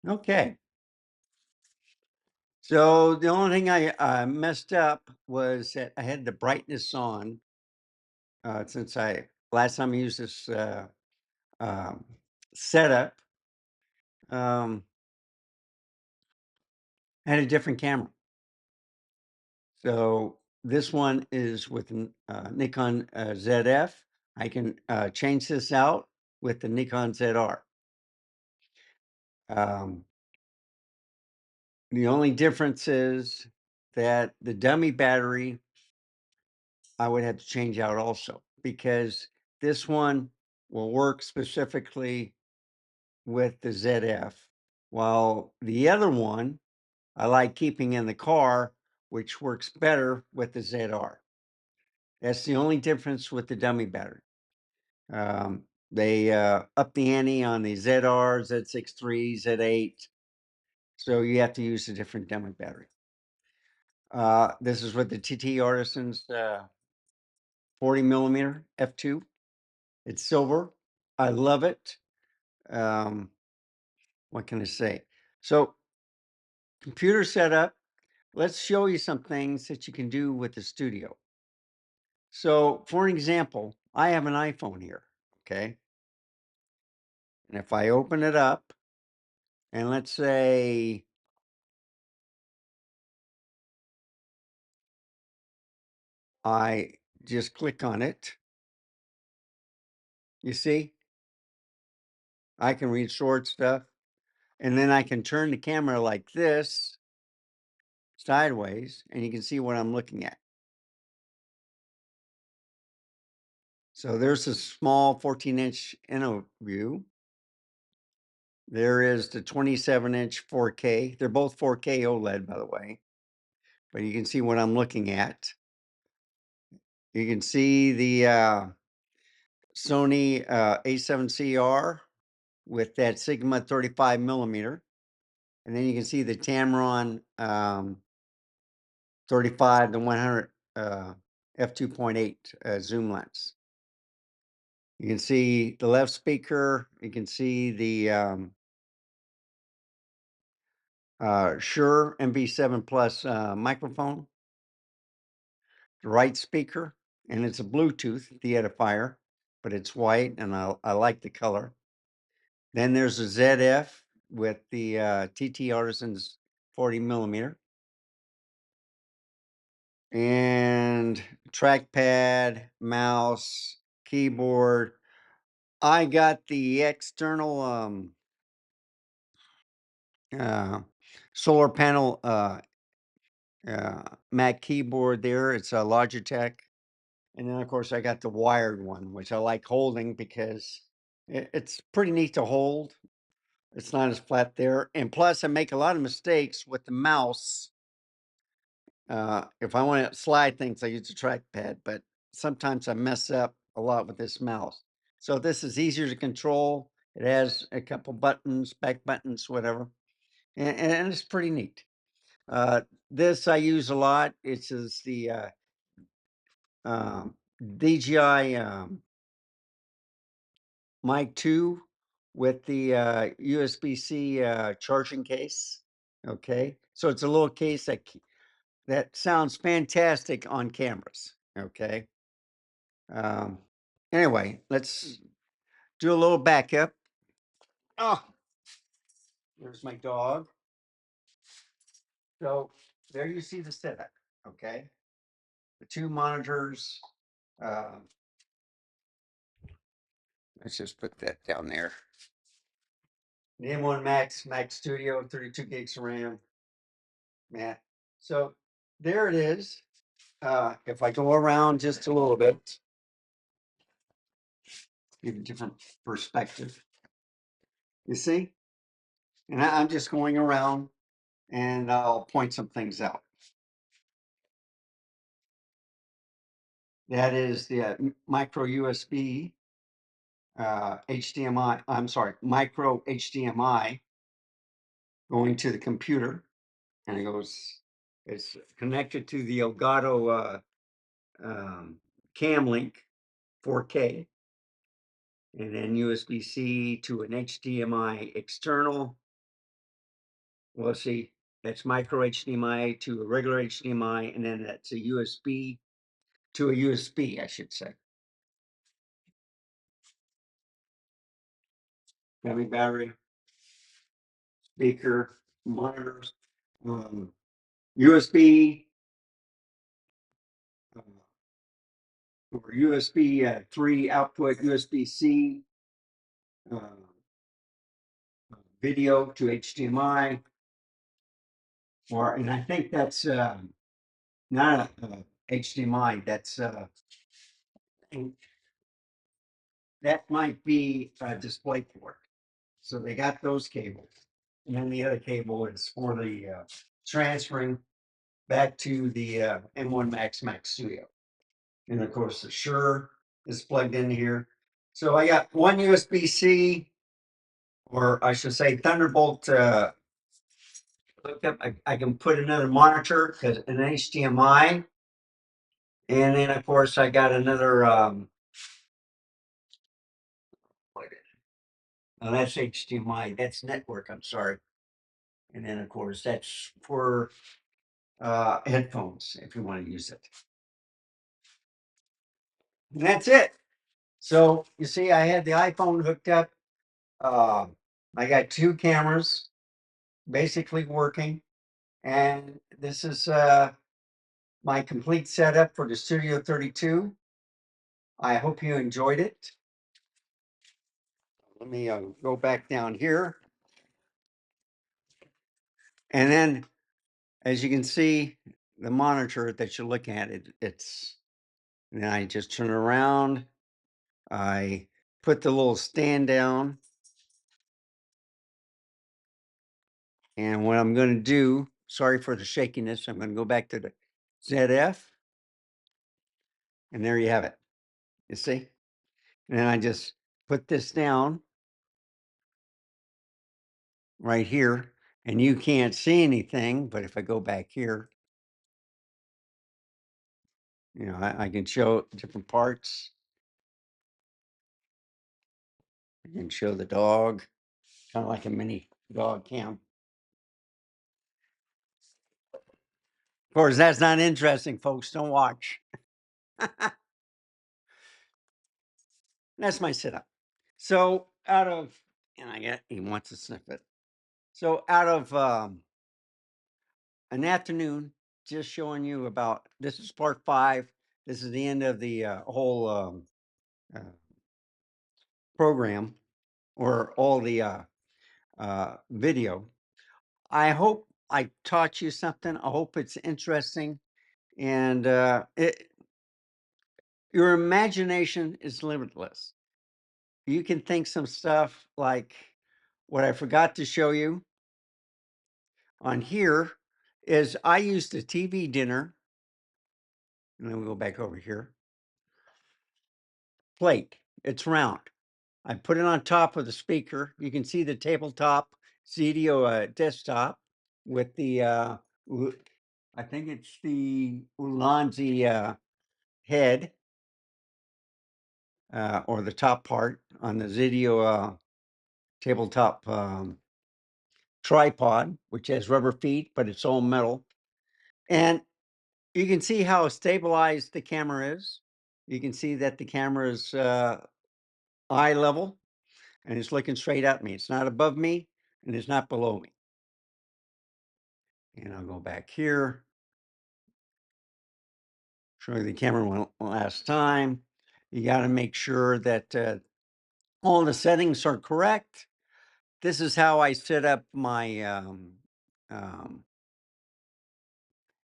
Okay. So the only thing I messed up was that I had the brightness on since I last time I used this um, setup. Um, I had a different camera. So this one is with Nikon ZF. I can change this out with the Nikon ZR. Um, the only difference is that the dummy battery I would have to change out also because this one will work specifically with the ZF, while the other one I like keeping in the car, which works better with the ZR. That's the only difference with the dummy battery. They up the ante on the ZR, Z63, Z8, so you have to use a different dummy battery. This is with the TT Artisans 40 millimeter f2. It's silver. I love it. Um, what can I say? So, computer setup. Let's show you some things that you can do with the studio. So, for an example, I have an iPhone here. Okay. And if I open it up and let's say I just click on it, you see, I can read short stuff and then I can turn the camera like this sideways and you can see what I'm looking at. So there's a small 14-inch view. There is the 27-inch 4K. They're both 4K OLED, by the way, but you can see what I'm looking at. You can see the Sony A7CR with that Sigma 35 millimeter. And then you can see the Tamron 35 to 100 f2.8 zoom lens. You can see the left speaker. You can see the Shure MV7 Plus microphone, the right speaker, and it's a Bluetooth deedifier, but it's white and I like the color. Then there's a ZF with the TT Artisans 40 millimeter and trackpad, mouse, keyboard. I got the external uh, solar panel Mac keyboard there. It's a Logitech. And then, of course, I got the wired one, which I like holding because it's pretty neat to hold. It's not as flat there. And plus, I make a lot of mistakes with the mouse. If I want to slide things, I use a trackpad, but sometimes I mess up a lot with this mouse. So this is easier to control. It has a couple buttons, back buttons, whatever. And it's pretty neat. This I use a lot. It's just the DJI Mic 2 with the USB-C charging case. Okay, so it's a little case that sounds fantastic on cameras. Okay. Um, anyway, let's do a little backup. Oh, there's my dog. So there you see the setup. Okay, the two monitors. Uh, let's just put that down there. The M1 Max, Max Studio, 32 gigs of RAM. Man, so there it is. If I go around just a little bit, give a different perspective. You see? And I'm just going around and I'll point some things out. That is the micro USB, HDMI, I'm sorry, micro HDMI going to the computer. And it's connected to the Elgato Cam Link 4K. And then USB-C to an HDMI external Well, let's see, that's micro HDMI to a regular HDMI, and then that's a USB to a USB, I should say. Heavy battery, speaker, monitors, USB, or USB 3 output, USB-C, uh, video to HDMI, and I think that's not a HDMI. That's that might be a display port. So they got those cables, and then the other cable is for the transferring back to the M1 Max Studio, and of course the Shure is plugged in here. So I got one USB-C, or I should say Thunderbolt hooked up. I can put another monitor because an HDMI, and then of course I got another. Oh, that's HDMI. That's network. I'm sorry. And then of course that's for headphones if you want to use it. And that's it. So you see, I had the iPhone hooked up. Uh, I got two cameras basically working, and this is my complete setup for the Studio 32. I hope you enjoyed it. Let me go back down here. And then, as you can see, the monitor that you're looking at, it's, and then I just turn around. I put the little stand down. And what I'm going to do, sorry for the shakiness, I'm going to go back to the ZF. And there you have it. You see? And then I just put this down right here. And you can't see anything, but if I go back here, you know, I can show different parts. I can show the dog, kind of like a mini dog cam. Of course, that's not interesting, folks. Don't watch. That's my setup. So out of, and I get, he wants to sniff it. So out of an afternoon, just showing you about, this is part 5. This is the end of the whole uh, program, or all the video. I hope I taught you something. I hope it's interesting. And your imagination is limitless. You can think some stuff like what I forgot to show you on here is I used a TV dinner, and then we go back over here, plate. It's round. I put it on top of the speaker. You can see the tabletop Zedio desktop with the, I think it's the Ulanzi head, or the top part on the Zedio tabletop tripod, which has rubber feet, but it's all metal. And you can see how stabilized the camera is. You can see that the camera is eye level, and it's looking straight at me. It's not above me, and it's not below me. And I'll go back here, show you the camera one last time. You got to make sure that all the settings are correct. This is how I set up my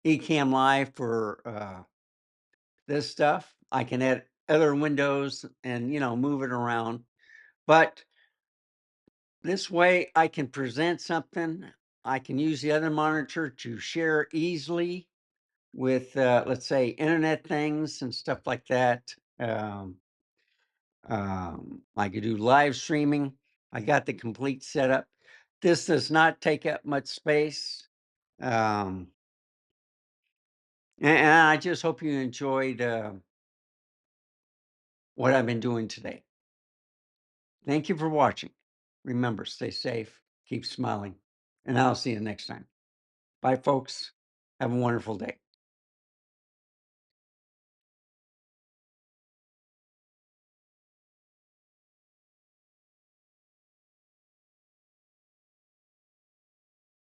Ecamm Live for this stuff. I can add other windows and, you know, move it around. But this way I can present something. I can use the other monitor to share easily with, let's say, internet things and stuff like that. I could do live streaming. I got the complete setup. This does not take up much space. And I just hope you enjoyed what I've been doing today. Thank you for watching. Remember, stay safe, keep smiling. and I'll see you next time. Bye, folks. Have a wonderful day.